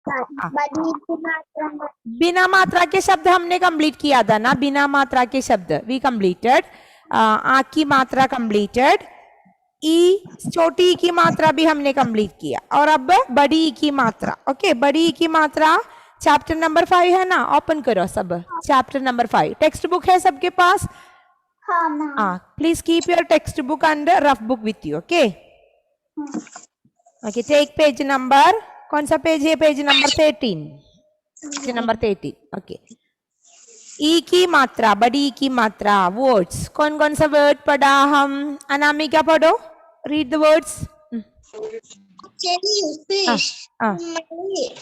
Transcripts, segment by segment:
बड़ी की मात्रा में बिना मात्रा के शब्द हमने कंप्लीट किया था ना, बिना मात्रा के शब्द वी कंप्लीटेड। आ की मात्रा कंप्लीटेड, ई छोटी की मात्रा भी हमने कंप्लीट किया, और अब बड़ी की मात्रा। ओके, बड़ी की मात्रा चैप्टर नंबर 5 है ना, ओपन करो सब चैप्टर नंबर 5। टेक्स्ट बुक है सबके पास? हाँ ma'am. Please keep your text book and rough book with you. Okay okay, take page number, कौन सा पेज है? Page number 13, page number 13। Okay, ई की मात्रा, बड़ी की मात्रा, वर्ड्स, कौन कौन सा वर्ड पढ़ा हम? अनामिका पढ़ो, read the words. Cherry, fish,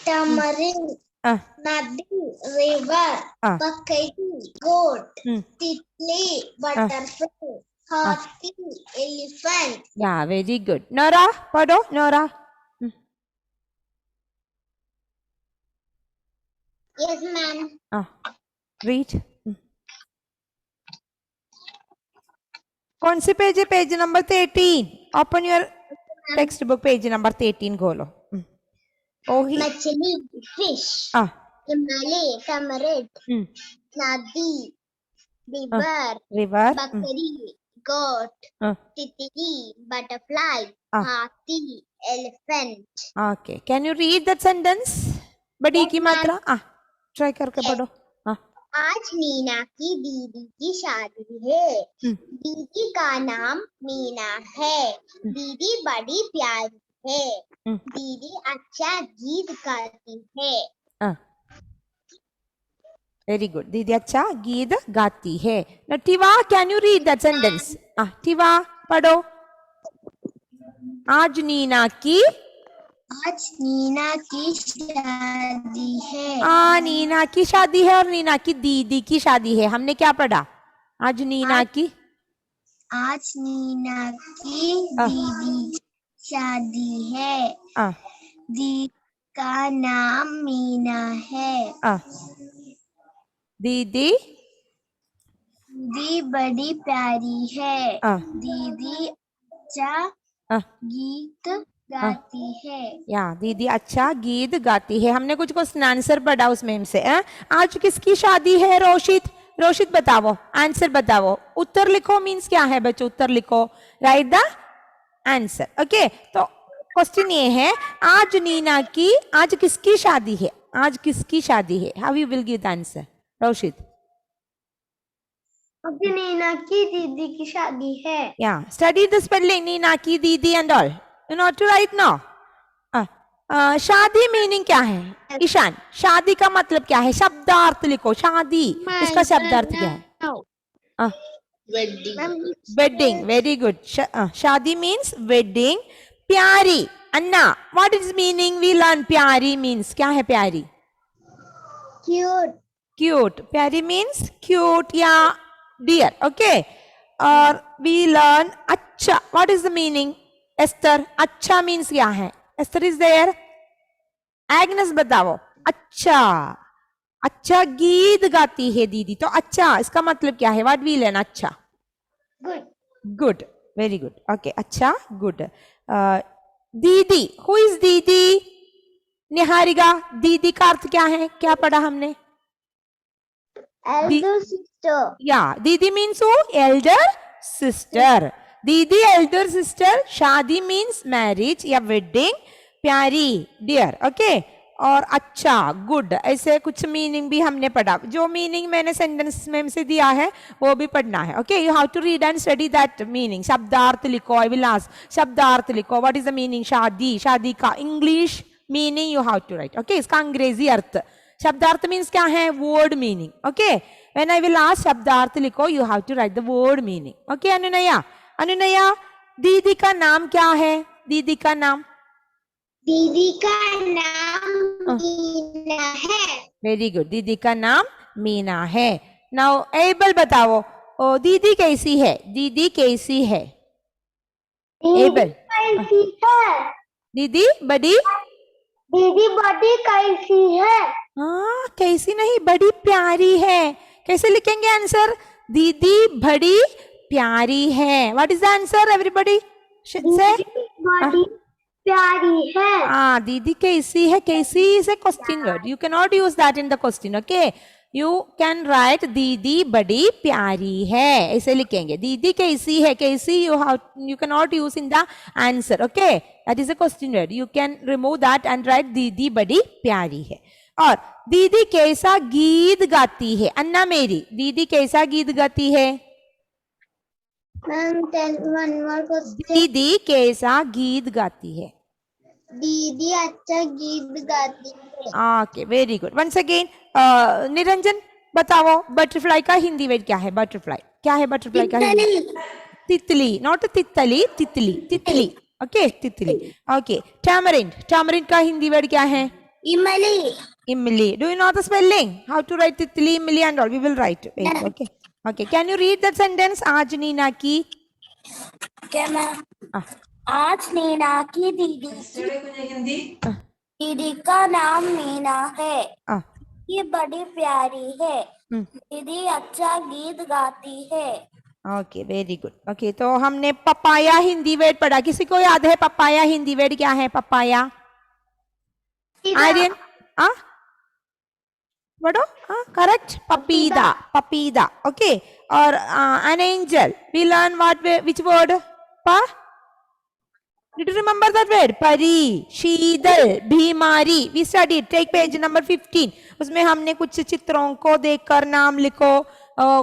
tamarind, nadi, river, buckeye, goat, titli, butterfly, hathi, elephant. Yeah, very good. Nora, पढ़ो Nora. Yes, ma'am. Read. कौन सी पेज है? Page number 13। Open your text book, page number 13 खोलो। ओही मछली, fish, Himalaya, tamarind, nadi, river, buckeye, goat, titli, butterfly, hathi, elephant. Okay, can you read that sentence? बड़ी की मात्रा try करके पढ़ो। आज मीना की दीदी की शादी है। दीदी का नाम मीना है। दीदी बड़ी प्यारी है। दीदी अच्छा गीत गाती है। वेरी गुड, दीदी अच्छा गीत गाती है। Now Tiva, can you read that sentence? Tiva पढ़ो। आज नीना की शादी है। नीना की शादी है और नीना की दीदी की शादी है। हमने क्या पढ़ा? आज नीना की दीदी शादी है। दीदी का नाम मीना है। दीदी बड़ी प्यारी है। दीदी अच्छा गीत गाती है। या दीदी अच्छा गीत गाती है। हमने कुछ क्वेश्चन आंसर पढ़ा उसमें से। आज किसकी शादी है? रोशित बताओ, आंसर बताओ। उत्तर लिखो मीन्स क्या है बच्चों? उत्तर लिखो, राइट द आंसर। ओके, तो क्वेश्चन ये है, आज नीना की, आज किसकी शादी है? आज किसकी शादी है? How you will give the answer? Roshit, Neena की दीदी की शादी है। या स्टडी द स्पेलिंग, नीना की, दीदी and all. You know to write now. शादी मीनिंग क्या है? ईशान, शादी का मतलब क्या है? शब्दार्थ लिखो, शादी इसका शब्दार्थ क्या है? Wedding, very good. शादी मीन्स वेडिंग। प्यारी, Anna, what is meaning? We learn प्यारी मीन्स क्या है? प्यारी, क्यूट। क्यूट, प्यारी मीन्स क्यूट या डियर। ओके, और वी लर्न अच्छा, what is the meaning? Esther, अच्छा मीन्स क्या है? Esther is there. एग्नेस बताओ। अच्छा, अच्छा गीत गाती है दीदी, तो अच्छा इसका मतलब क्या है? What we learn? अच्छा, good, good, very good. Okay, अच्छा गुड। दीदी, हु इज दीदी? निहारिका, दीदी का अर्थ क्या है? क्या पढ़ा हमने? Elder sister. या दीदी मीन्स हु? Elder sister. दीदी एल्डर सिस्टर। शादी मीन्स मैरिज या वेडिंग। प्यारी डियर। ओके, और अच्छा गुड, ऐसे कुछ मीनिंग भी हमने पढ़ा। जो मीनिंग मैंने सेंटेंस में से दिया है वो भी पढ़ना है। Okay, you have to read and study that meaning. शब्दार्थ लिखो, आई विल आस्क शब्दार्थ लिखो। What is the meaning? शादी, शादी का English meaning you have to write. Okay, इसका अंग्रेजी अर्थ। शब्दार्थ मीन्स क्या है? Word meaning. Okay, when I will ask शब्दार्थ लिखो, you have to write the word meaning. Okay, Anunaya, Anunaya दीदी का नाम क्या है? दीदी का नाम? दीदी का नाम मीना है। वेरी गुड, दीदी का नाम मीना है। नाउ एबल बताओ, ओ दीदी कैसी है? दीदी कैसी है? एबल, कैसी है? दीदी बड़ी, दीदी बड़ी कैसी है? हाँ, कैसी नहीं, बड़ी प्यारी है। कैसे लिखेंगे आंसर? दीदी बड़ी प्यारी है। What is the answer everybody? से प्यारी है। Ah, Didi कैसी है? कैसी is a question word. You cannot use that in the question. Okay. You can write दीदी बड़ी प्यारी है. ऐसे लिखेंगे. दीदी कैसी है? कैसी you cannot use in the answer. Okay. That is a question word. You can remove that and write दीदी बड़ी प्यारी है. और दीदी कैसा गीत गाती है? अन्ना मेरी दीदी कैसा गीत गाती है? Ma'am one more question. दीदी कैसा गीत गाती है? दीदी अच्छा गीत गाती है। Okay very good once again Niranjan बताओ बटरफ्लाई का हिंदी वर्ड क्या है? बटरफ्लाई क्या है? बटरफ्लाई का हिंदी तितली नॉट तितली तितली तितली ओके तितली ओके टैमरिंड टैमरिंड का हिंदी वर्ड क्या है? इमली इमली do you know the spelling how to write तितली इमली and all we will write okay okay can you read that sentence आज नीना की क्या मैम? आज नीना की दीदी का नाम मीना है। ये बड़ी प्यारी है। दीदी अच्छा गीत गाती है। ओके वेरी गुड ओके तो हमने पपाया हिंदी वर्ड पढ़ा किसी को याद है पपाया हिंदी वर्ड क्या है? Papaya Aryan what correct papida papida okay or an angel we learn which word pa did you remember that word pari शीतल बीमारी we studied take page number 15 उसमें हमने कुछ चित्रों को देखकर नाम लिखो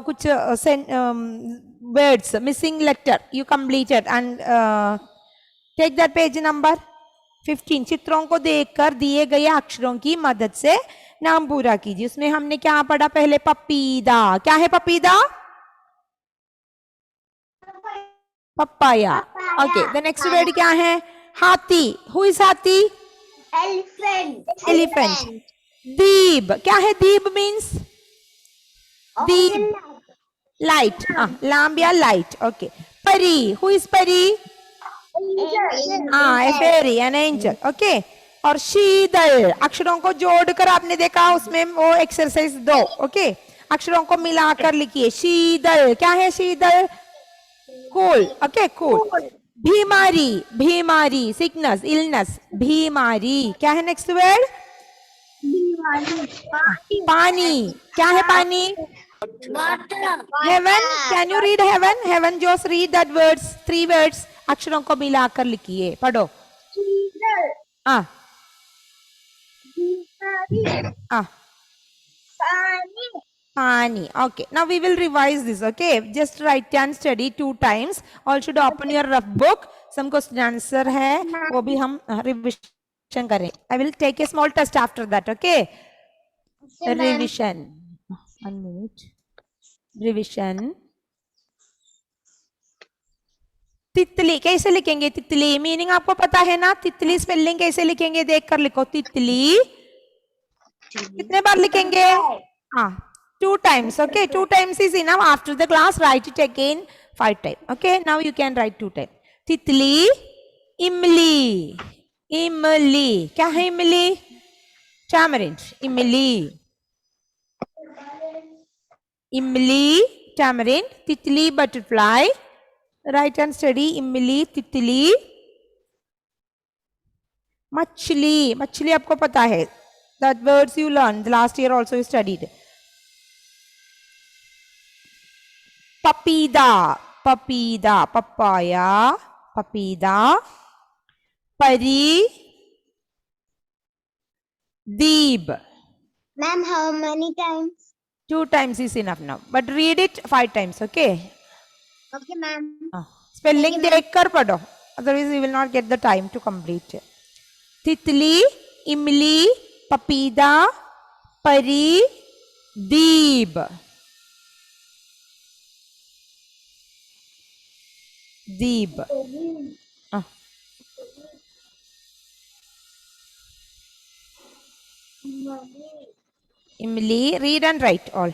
कुछ words missing letter you completed and take that page number 15 चित्रों को देखकर दिए गए अक्षरों की मदद से नाम पूरा कीजिए उसमें हमने क्या पढ़ा पहले पपीदा क्या है पपीदा papaya okay the next word क्या है हाथी हु इज हाथी एलिफेंट एलिफेंट दीप क्या है दीप मींस दीप लाइट लैम्प या लाइट ओके परी हु इज परी a fairy an angel okay और शीतल अक्षरों को जोड़कर आपने देखा उसमें वो एक्सरसाइज दो ओके अक्षरों को मिलाकर लिखिए शीतल क्या है शीतल कूल ओके कूल बीमारी बीमारी सिकनेस इलनेस बीमारी क्या है नेक्स्ट वर्ड पानी क्या है पानी Heaven can you read Heaven Heaven just read that words 3 words अक्षरों को मिलाकर लिखिए पढ़ो Pani. Okay. Now we will revise this. Okay. Just write and study 2 times. All should open your rough book. Some question answer है वो भी हम revision करें. I will take a small test after that. Okay. Revision. 1 minute. Revision. तितली कैसे लिखेंगे? तितली meaning आपको पता है ना? तितली स्पेलिंग कैसे लिखेंगे? देख कर लिखो तितली कितने बार लिखेंगे? 2 times okay 2 times is enough after the class write it again 5 times okay now you can write 2 times तितली इमली इमली क्या है इमली टैमरिंड इमली इमली टैमरिंड तितली बटरफ्लाई write and study इमली तितली मछली मछली आपको पता है that words you learned last year also you studied papida papida papaya papida pari deep ma'am how many times 2 times is enough now but read it 5 times okay okay ma'am spelling dekhkar padho otherwise you will not get the time to complete titli imli papida pari deep deep imli read and write all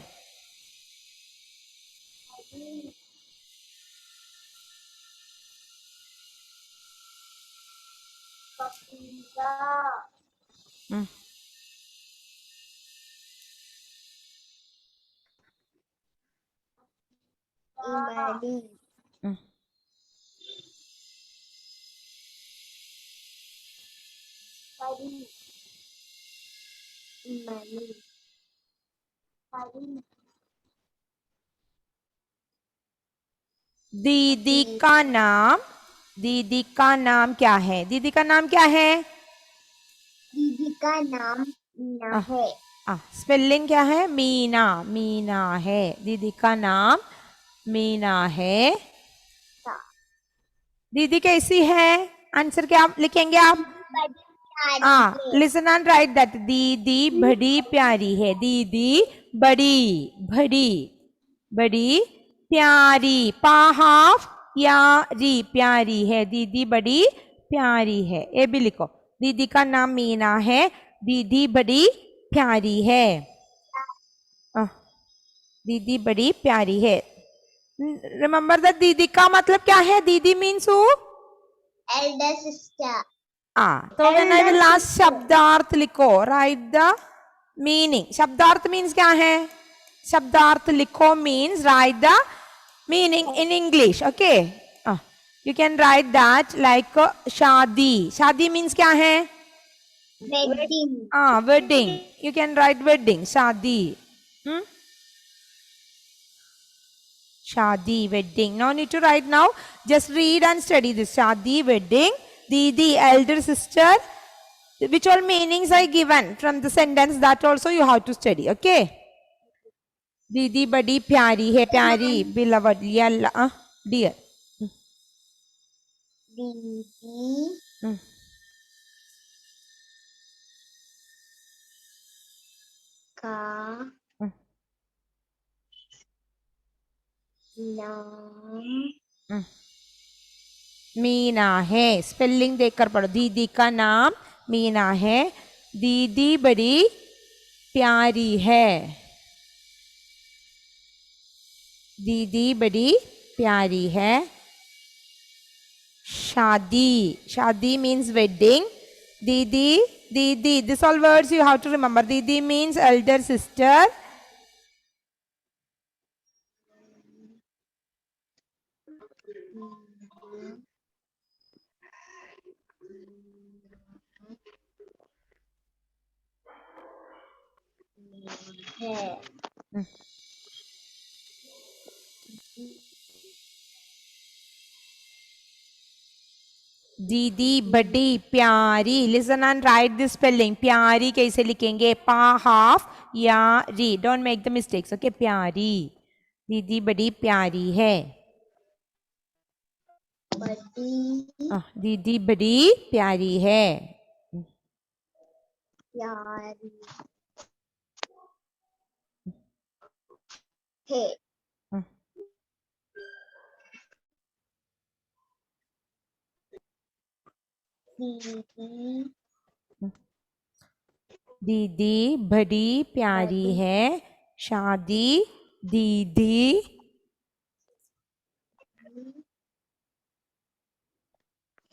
Imali Pari. Mani. Pari. दीदी का नाम, दीदी का नाम क्या है? दीदी का नाम क्या है? दीदी का नाम मीना है। स्पेलिंग क्या है? मीना, मीना है। दीदी का नाम मीना है। दीदी कैसी है? आंसर क्या लिखेंगे आप? Listen and right that. दीदी बड़ी प्यारी है। दीदी बड़ी, बड़ी, बड़ी प्यारी, पाहाफ यारी, प्यारी है। दीदी बड़ी प्यारी है। ये भी लिखो। दीदी का नाम मीना है। दीदी बड़ी प्यारी है। दीदी बड़ी प्यारी है। रिमेम्बर दैट दीदी का मतलब क्या है? दीदी मीन्स हु? Elder sister. तो व्हेन आई विल आस्क शब्दार्थ लिखो, राइट द मीनिंग। शब्दार्थ मीन्स क्या है? शब्दार्थ लिखो means right the meaning in English. Okay, you can write that like शादी। शादी मीन्स क्या है? Wedding. Wedding. You can write wedding, शादी। Shadi, wedding. No need to write now. Just read and study this. Shadi, wedding. Didi, elder sister. Which all meanings are given from the sentence, that also you have to study. Okay. Didi badi pyari hai. Pyari, beloved. Yalla, dear. दीदी का नाम मीना है। Spelling देखकर पढ़ो। दीदी का नाम मीना है। दीदी बड़ी प्यारी है। दीदी बड़ी प्यारी है। शादी, शादी means wedding. दीदी, दीदी, this all words you have to remember. दीदी means elder sister. है। दीदी बड़ी प्यारी। Listen and right this spelling. प्यारी कैसे लिखेंगे? पा हाफ या री। Don't make the mistakes. Okay, प्यारी। दीदी बड़ी प्यारी है। दीदी बड़ी प्यारी है। प्यारी है। दीदी बड़ी प्यारी है। शादी, दीदी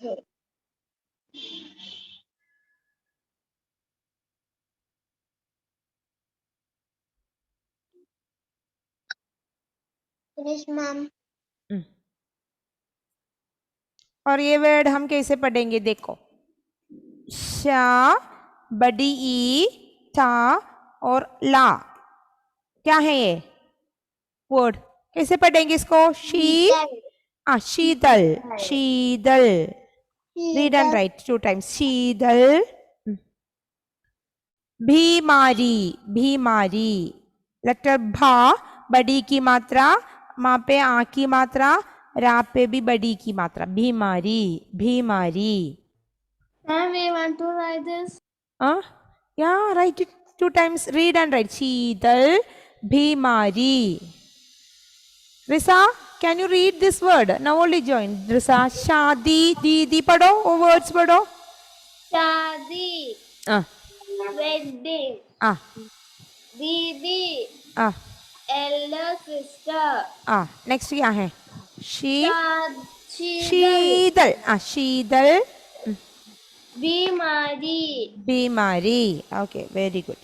है। Finish ma'am. और ये वर्ड हम कैसे पढ़ेंगे? देखो, शा, बड़ी ई, टा और ला। क्या है ये वर्ड? कैसे पढ़ेंगे इसको? शीतल, शीतल। Read and write 2 times. शीतल। बीमारी, बीमारी। लेटर भा, बड़ी की मात्रा, माँ पे आ की मात्रा, रा पे भी बड़ी की मात्रा। बीमारी, बीमारी। Ma'am, we want to write this. Yeah, write it 2 times. Read and write. शीतल, बीमारी। Risa, can you read this word? Now only join. Risa, शादी, दीदी पढ़ो, वो words पढ़ो। शादी, wedding, दीदी, elder sister, next क्या है? शीतल, शीतल, शीतल। बीमारी, बीमारी। Okay, very good.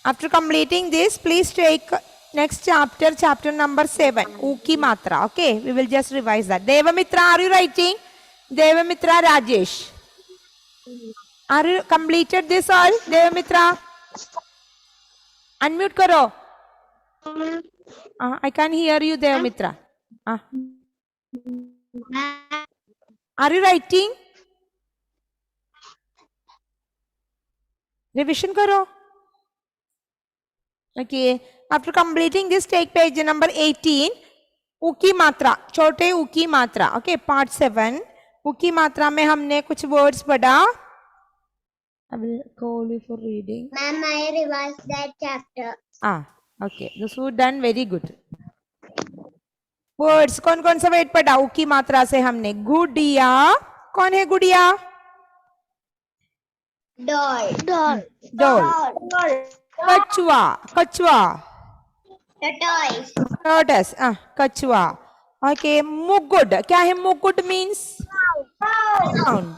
After completing this, please take next chapter, chapter number 7, U की मात्रा. Okay, we will just revise that. Devamitra, are you writing? Devamitra Rajesh. Are you completed this all, Devamitra? Unmute karo. I can't hear you, Devamitra. Are you writing? Revision karo. Okay. After completing this, take page number 18. उकी मात्रा, छोटे उकी मात्रा. Okay, part 7. उकी मात्रा में हमने कुछ words पढ़ा. I will call you for reading. Ma'am, I revised that chapter. Okay. This was done very good. Words कौन कौन सा word पढ़ा उकी मात्रा से हमने? गुड़िया. कौन है गुड़िया? Doll. Doll. Doll. Doll. कछुआ. कछुआ. Tortoise. Tortoise. कछुआ. Okay. मुकुट. क्या है मुकुट means? Crown.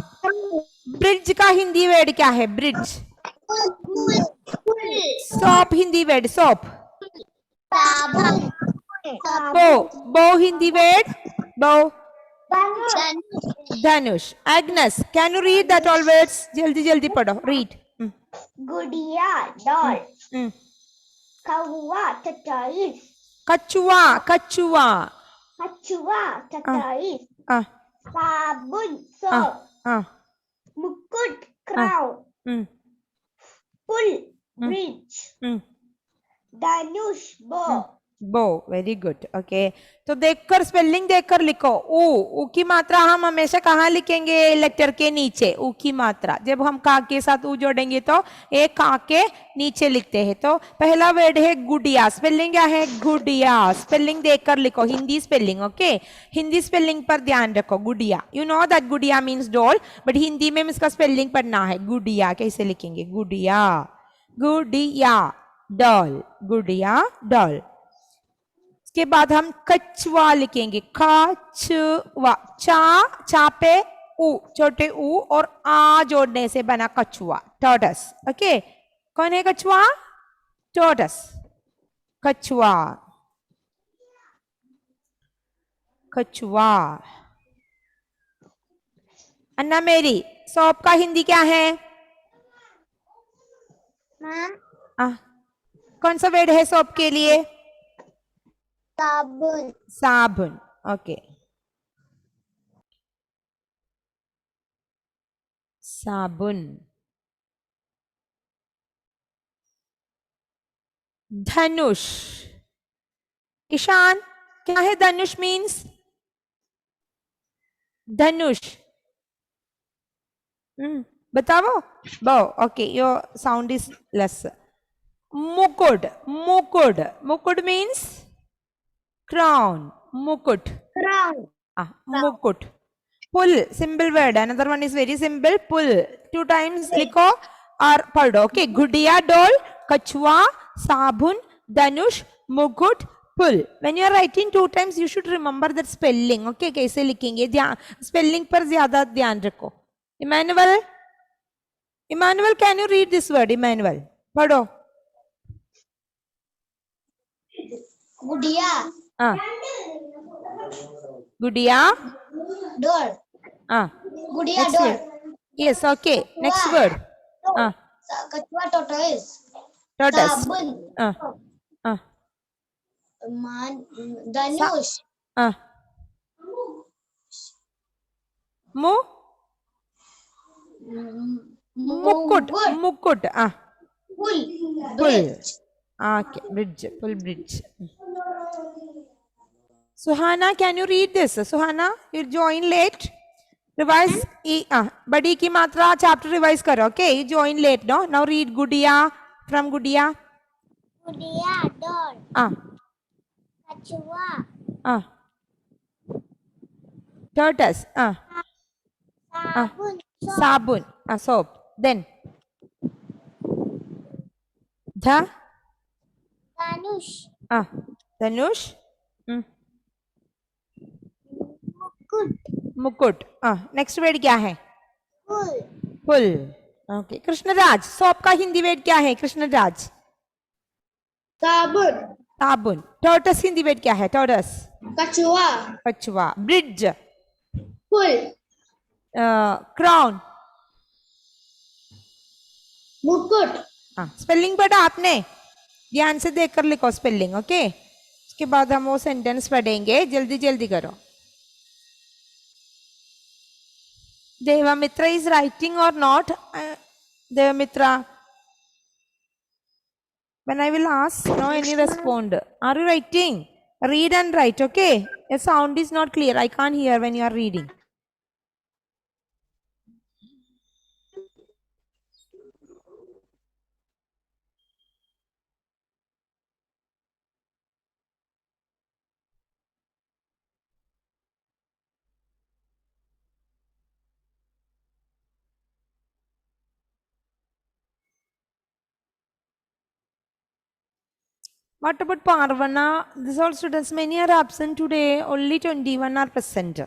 ब्रिज का हिंदी वर्ड क्या है? Bridge. Soap Hindi word soap. बो हिंदी वर्ड बो. धनुष. Agnes, can you read that all words? जल्दी जल्दी पढ़ो. Read. गुड़िया doll. कौवा tortoise. कछुआ. कछुआ. कछुआ tortoise. साबुन soap. मुकुट crown. पुल bridge. धनुष bow. बो. Very good. ओके. तो देखकर स्पेलिंग देखकर लिखो. ऊ की मात्रा हम हमेशा कहाँ लिखेंगे? लेटर के नीचे. ऊ की मात्रा जब हम का के साथ ऊ जोड़ेंगे तो एक का के नीचे लिखते हैं. तो पहला वर्ड है गुड़िया. स्पेलिंग क्या है? गुड़िया. स्पेलिंग देखकर लिखो. Hindi spelling. Okay. Hindi spelling पर ध्यान रखो. गुड़िया. यू नो दैट गुड़िया मीन्स डॉल, बट हिंदी में इसका स्पेलिंग पढ़ना है. गुड़िया कैसे लिखेंगे? गुड़िया. गुड़िया डॉल. गुड़िया डॉल. के बाद हम कछुआ लिखेंगे. कछुआ. चा पे ऊ, छोटे ऊ और आ जोड़ने से बना कछुआ. टॉर्टस. ओके. कौन है कछुआ? टॉर्टस. कछुआ. कछुआ. अन्ना मेरी, सौंप का हिंदी क्या है? कौन सा वर्ड है सौंप के लिए? साबुन. साबुन. ओके. साबुन. धनुष. ईशान, क्या है धनुष मीन्स? धनुष. बताओ. बो. Okay. Your sound is less. मुकुट. मुकुट. मुकुट means crown. Mukut. Crown. Mukut. Pull. Simple word. Another one is very simple. Pull. 2 times likho or padho. Okay. Gudiya doll. Kachua. Sabun. Dhanush. Mukut. Pull. When you are writing 2 times, you should remember that spelling. Okay. कैसे लिखेंगे? Spelling पर ज़्यादा ध्यान रखो. Emmanuel. Emmanuel, can you read this word? Emmanuel. पढ़ो. गुड़िया. गुड़िया doll. गुड़िया doll. Yes. Okay. Next word. कछुआ tortoise. Tortoise. साबुन. धनुष. मुकुट. मुकुट. पुल. Bridge. Okay. Bridge. Pull bridge. Suhana, can you read this? Suhana, you join late. Revise. Badi ki matra chapter revise karo. Okay. You join late. No. Now read Gudiya. From Gudiya. गुड़िया doll. कछुआ. Tortoise. साबुन. Sabun. Soap. Then. धनुष. Dhanush. मुकुट. मुकुट. Next word क्या है? पुल. पुल. Okay. Krishnaraj, सौंप का Hindi word क्या है? कृष्णराज. साबुन. साबुन. टॉर्टस हिंदी वर्ड क्या है? टॉर्टस. कछुआ. कछुआ. ब्रिज. पुल. क्राउन. मुकुट। हाँ, स्पेलिंग पढ़ा आपने? ध्यान से देखकर लिखो स्पेलिंग, ओके? उसके बाद हम वो सेंटेंस पढ़ेंगे, जल्दी जल्दी करो। Devamitra is writing or not? Devamitra. When I will ask, no any respond. Are you writing? Read and write, okay? Your sound is not clear. I can't hear when you are reading. What about Parvana? These all students, many are absent today. Only 21 are present.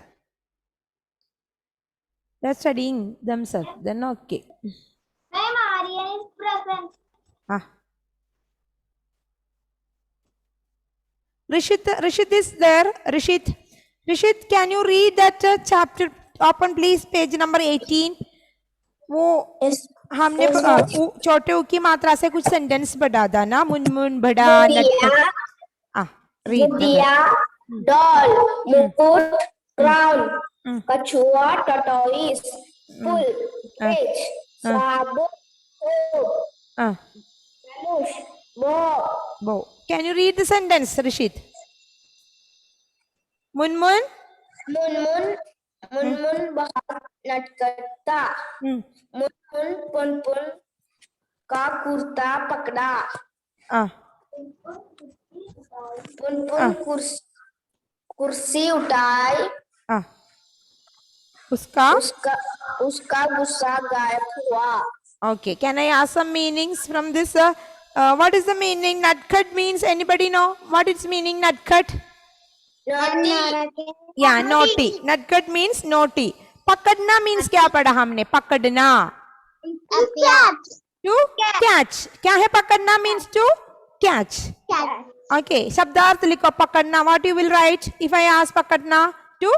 They are studying themselves. Then okay. Ma'am, Aryan is present. Ah. Rishit is there. Rishit, can you read that chapter? Open please, page number 18. वो हमने छोटे ऊ की मात्रा से कुछ sentence पढ़ा था ना, मुनमुन बड़ा रीड डॉल, मुकुट, क्राउन, कछुआ, टॉर्टोइस, फुल, फिश, साबुन, धनुष, बो. Can you read the sentence, Rishit? Munmun बहुत नटखटा. मुनमुन पुनपुन का कुर्ता पकड़ा. पुनपुन कुर्सी उठाई. उसका गुस्सा गायब हुआ. Okay, can I ask some meanings from this? What is the meaning? Nutcut means, anybody know what its meaning? Nutcut? naughty. Yeah, naughty. Nutcut means naughty. पकड़ना means क्या पढ़ा हमने? पकड़ना. To catch. क्या है पकड़ना means to catch. Okay, शब्दार्थ लिखो पकड़ना. What you will write if I ask पकड़ना? To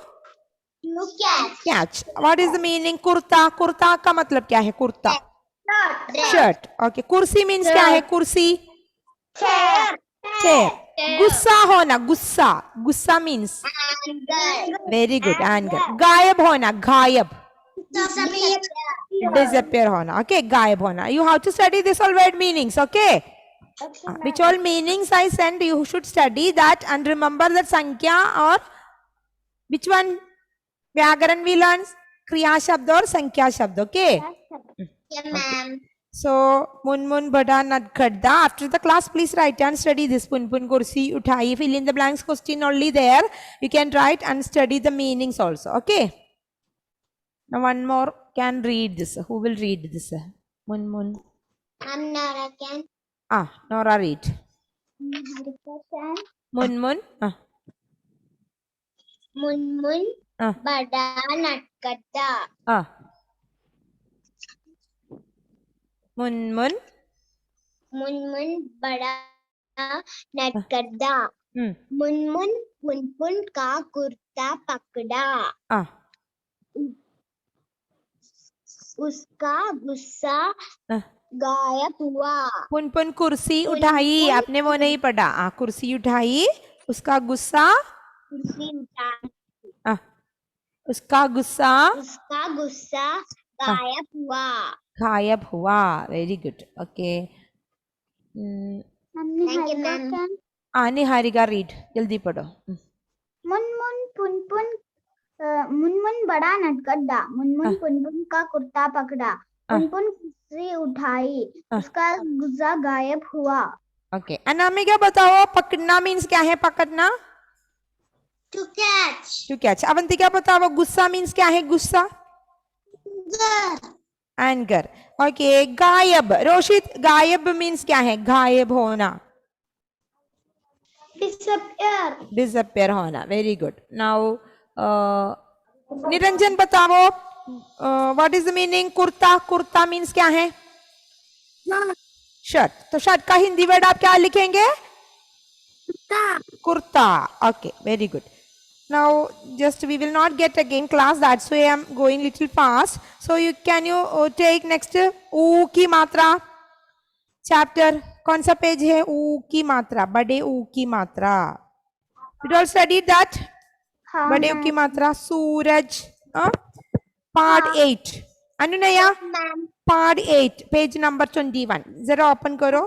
catch. What is the meaning? Kurta. Kurta का मतलब क्या है? कुर्ता. Shirt. Okay. कुर्सी means क्या है? कुर्सी. Chair. गुस्सा होना. गुस्सा means very good. Anger. गायब होना. गायब. Disappear होना. Okay. गायब होना. You have to study this all word meanings. Okay. Which all meanings I send, you should study that and remember that Sankhya or which one? Vyakaran we learn Kriya Shabd or Sankhya Shabd. Okay. Yeah, ma'am. So, Munmun Bada Nadkhadda. After the class, please write and study this. Punpun Kursi Uthai. Fill in the blanks question only there. You can write and study the meanings also. Okay. Now, one more can read this. Who will read this? Munmun. I'm Nora can. Nora read. Munmun. Munmun Bada Nadkhadda. Munmun बड़ा नटखटा. मुनमुन पुनपुन का कुर्ता पकड़ा. उसका गुस्सा गायब हुआ. पुनपुन कुर्सी उठाई. आपने वो नहीं पढ़ा. कुर्सी उठाई. उसका गुस्सा. उसका गुस्सा गायब हुआ. Very good. Okay. Thank you, ma'am. Niharika read. जल्दी पढ़ो. मुनमुन बड़ा नटखटा. मुनमुन पुनपुन का कुर्ता पकड़ा. पुनपुन कुर्सी उठाई. उसका गुस्सा गायब हुआ. Okay. अनामिका बताओ पकड़ना means क्या है? पकड़ना. To catch. अवंतिका बताओ गुस्सा means क्या है? गुस्सा. Anger. Okay. गायब. रोशित गायब means क्या है? गायब होना. Disappear होना. Very good. Now निरंजन बताओ what is the meaning? Kurta means क्या है? शर्ट. तो शर्ट का हिंदी वर्ड आप क्या लिखेंगे? Kurta. Okay. Very good. Now just we will not get again class, that's why I am going little fast. So can you take next u की मात्रा? Chapter कौन सा पेज है? ऊ की मात्रा, बड़े ऊ की मात्रा. Did you all study that? हाँ बड़े ऊ की मात्रा. सूरज. Part 8. Anunaya, ma'am. Part 8 page number 21. जरा ओपन करो.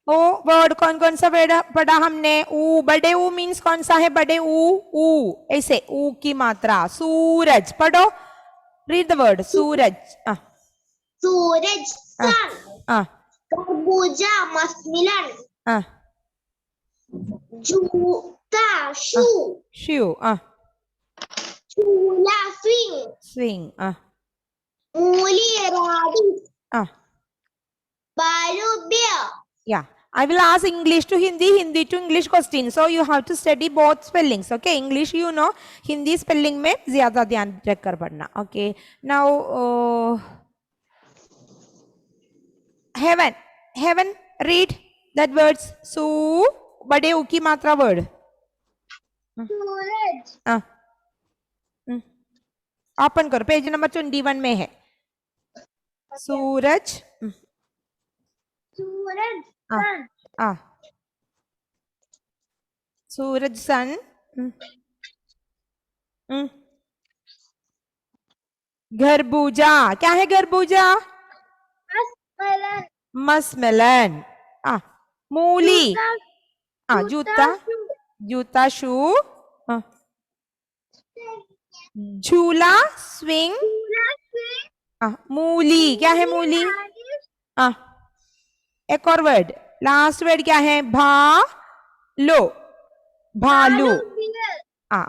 ओ वर्ड कौन कौन सा वर्ड पढ़ा हमने? ऊ. बड़े ऊ मीन्स कौन सा है? बड़े ऊ. ऐसे ऊ की मात्रा. सूरज पढ़ो. Read the word. सूरज. सूरज, सन. तरबूजा, मस्मिलन. जूता, शू. शू. झूला, स्विंग. स्विंग. मूली, राडिश. बालू, beer. Yeah, I will ask English to Hindi, Hindi to English question. So you have to study both spellings. Okay, English you know, Hindi spelling में ज़्यादा ध्यान रखकर पढ़ना. Okay, now heaven read that words. सू बड़े ऊ की मात्रा word. सूरज. Open करो. पेज नंबर 21 में है. सूरज. सूरज, सन. सूरज, सन. खरबूजा. क्या है खरबूजा? मस्मिलन. मस्मेलन. मूली. जूता. जूता, शू. झूला, स्विंग. मूली. क्या है मूली? एक और वर्ड. लास्ट वर्ड क्या है? भालो. भालू.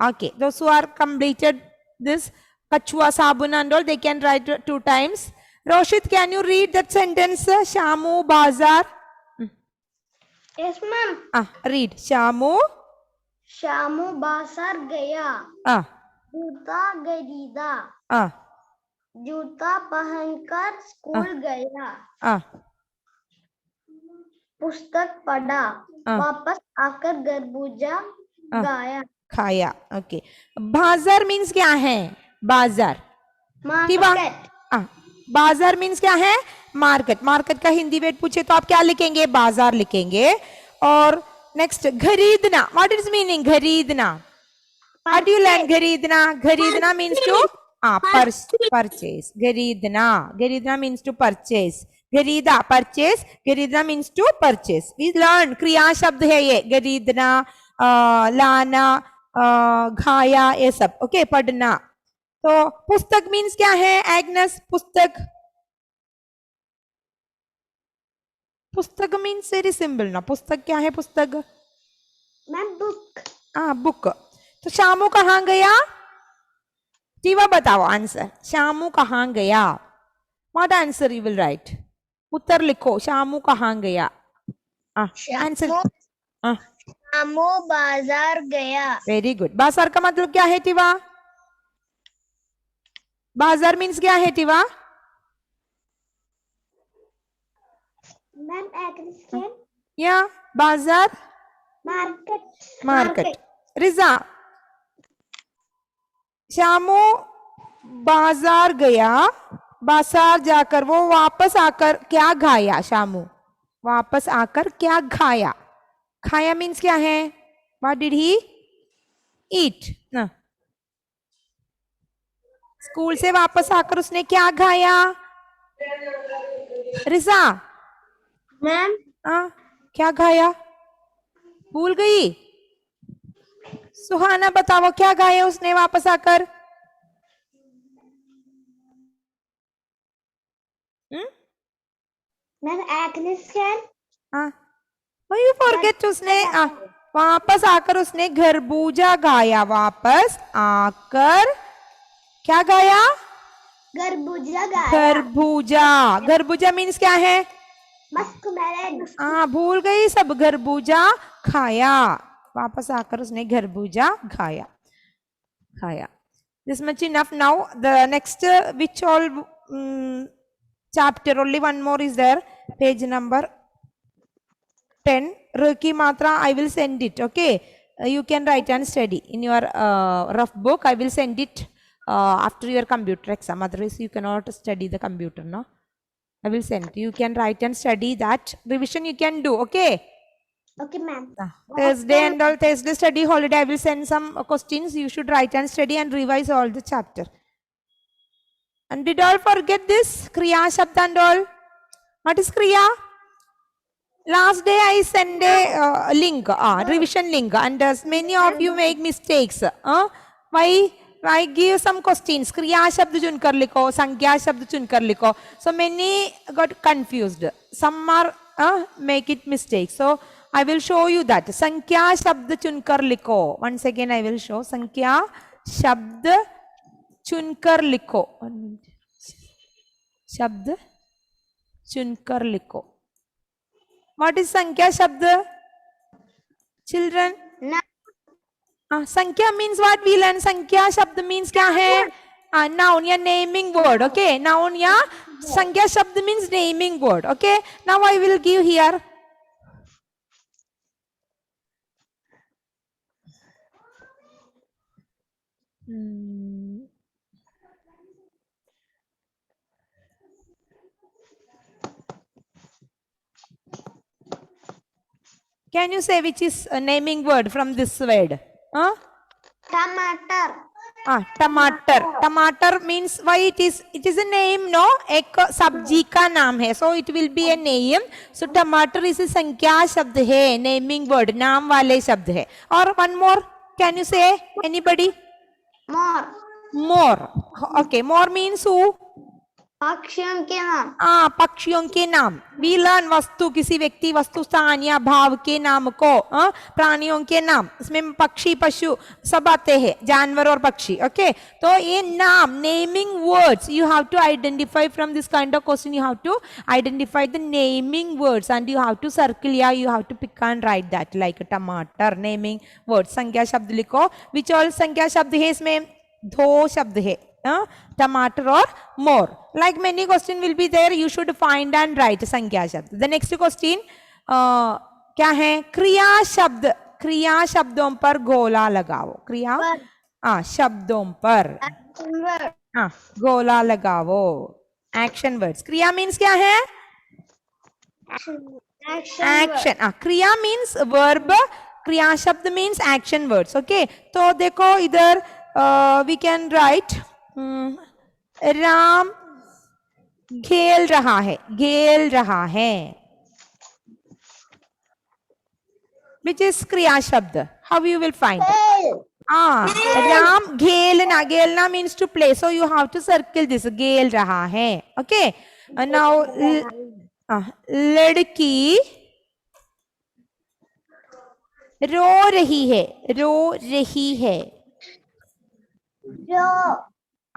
Okay, those who are completed this Kachua Sabun and all, they can write 2 times. Roshit, can you read that sentence? Shamu Bazar. Yes, ma'am. Read. Shamu. Shamu बाजार गया. जूता खरीदा. जूता पहनकर स्कूल गया. पुस्तक पढ़ा. वापस आकर खरबूजा खाया. Okay. बाजार मीन्स क्या है? बाजार. मार्केट. बाजार मीन्स क्या है? मार्केट. मार्केट का हिंदी वर्ड पूछे तो आप क्या लिखेंगे? बाजार लिखेंगे. और नेक्स्ट खरीदना. व्हाट इज मीनिंग खरीदना? How do you learn खरीदना? खरीदना means to purchase. खरीदना. खरीदना means to purchase. खरीदा purchase. खरीदना means to purchase. We learn क्रिया शब्द है ये. खरीदना, लाना, खाया, ये सब. ओके, पढ़ना. तो पुस्तक means क्या है? एग्नेस. पुस्तक. पुस्तक मीन्स वेरी सिंपल ना. पुस्तक क्या है? पुस्तक मैम बुक. बुक. तो शामू कहाँ गया? टीवा बताओ आंसर. शामू कहाँ गया? What answer you will write? उत्तर लिखो. शामू कहाँ गया? आंसर. शामू बाजार गया. Very good. बाजार का मतलब क्या है टीवा? बाजार मीन्स क्या है टीवा? Ma'am agriculture. या बाजार. मार्केट. रिजा. शामू बाजार गया. बाजार जाकर वो वापस आकर क्या खाया? शामू वापस आकर क्या खाया? खाया मीन्स क्या है? What did he eat? School से वापस आकर उसने क्या खाया? रिजा. मैम क्या खाया? भूल गई? सुहाना बताओ क्या खाया उसने वापस आकर? Ma'am agriculture. You forget. उसने वापस आकर उसने खरबूजा खाया. वापस आकर क्या खाया? खरबूजा खाया. खरबूजा. खरबूजा मीन्स क्या है? मस्कमेलन. भूल गई सब. खरबूजा खाया. वापस आकर उसने खरबूजा खाया. This much enough. Now the next which all chapter, only one more is there. Page number 10. R ki matra I will send it. Okay, you can write and study in your rough book. I will send it after your computer exam. Otherwise you cannot study the computer. No. I will send. You can write and study that. Revision you can do. Okay. Okay, ma'am. Thursday and all Thursday study holiday. I will send some questions. You should write and study and revise all the chapter. And did all forget this Kriya Shabda and all? What is Kriya? Last day I send a link, revision link, and many of you make mistakes. Why? I give some questions. Kriya Shabd chun kar likho, Sankhya Shabd chun kar likho. So many got confused. Some are make it mistake. So I will show you that. Sankhya Shabd chun kar likho. Once again I will show. Sankhya Shabd chun kar likho. Shabd chun kar likho. What is Sankhya Shabd? Children? No. Sankhya means what we learn? Sankhya Shabd means kya hai? Noun ya naming word. Okay. Noun ya Sankhya Shabd means naming word. Okay. Now I will give here. Can you say which is a naming word from this word? Tomato. Tomato. Tomato means why it is a name, no? एक सब्जी का नाम है. So it will be a name. So tomato is a संख्या शब्द है, naming word, नाम वाले शब्द है. और one more, can you say anybody? More. More. Okay, more means who? पक्षियों के नाम. पक्षियों के नाम. We learn वस्तु, किसी व्यक्ति, वस्तु, स्थान या भाव के नाम को, प्राणियों के नाम. इसमें पक्षी, पशु सब आते हैं, जानवर और पक्षी. ओके, तो ये नाम, naming words, you have to identify from this kind of question. You have to identify the naming words and you have to circle. Yeah, you have to pick and write that like tomato, naming words. संख्या शब्द लिखो. Which all संख्या शब्द है इसमें? दो शब्द है. Tomato or more. Like many question will be there, you should find and write संख्या शब्द. The next question क्या है? क्रिया शब्द. क्रिया शब्दों पर गोला लगाओ. क्रिया शब्दों पर गोला लगाओ. Action words. क्रिया means क्या है? Action. क्रिया means verb. क्रिया शब्द means action words. Okay. तो देखो इधर we can write राम खेल रहा है. खेल रहा है. Which is क्रिया शब्द? How you will find? Ram खेलना. खेलना means to play. So you have to circle this. खेल रहा है. Okay. Now लड़की रो रही है. रो रही है.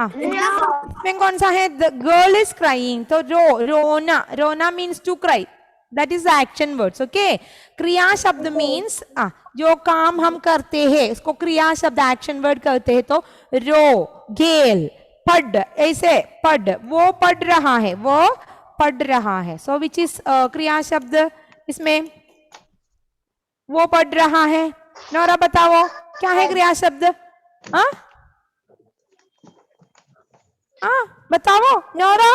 इसमें कौन सा है? The girl is crying. तो रोना. रोना means to cry. That is the action words. Okay. क्रिया शब्द means जो काम हम करते हैं इसको क्रिया शब्द action word करते हैं. तो रो, घेल, पढ़, ऐसे पढ़. वो पढ़ रहा है. वो पढ़ रहा है. So which is क्रिया शब्द इसमें? वो पढ़ रहा है. नौरा बताओ क्या है क्रिया शब्द? बताओ नौरा,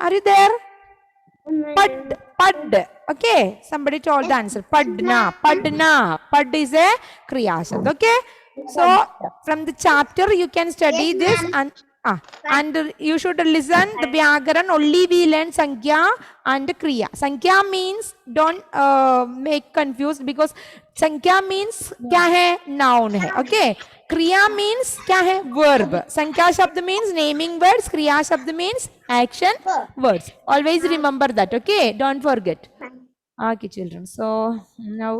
are you there? पढ़. Okay, somebody told the answer. पढ़ना. पढ़ना. पढ़ is a kriya shabd. Okay, so from the chapter you can study this and you should listen the vyakaran. Only we learn sankhya and kriya. Sankhya means don't make confused because sankhya means क्या है? Noun है. Okay. क्रिया means क्या है? verb. संख्या शब्द means naming words. क्रिया शब्द means action words. Always remember that. Okay, don't forget. Okay children, so now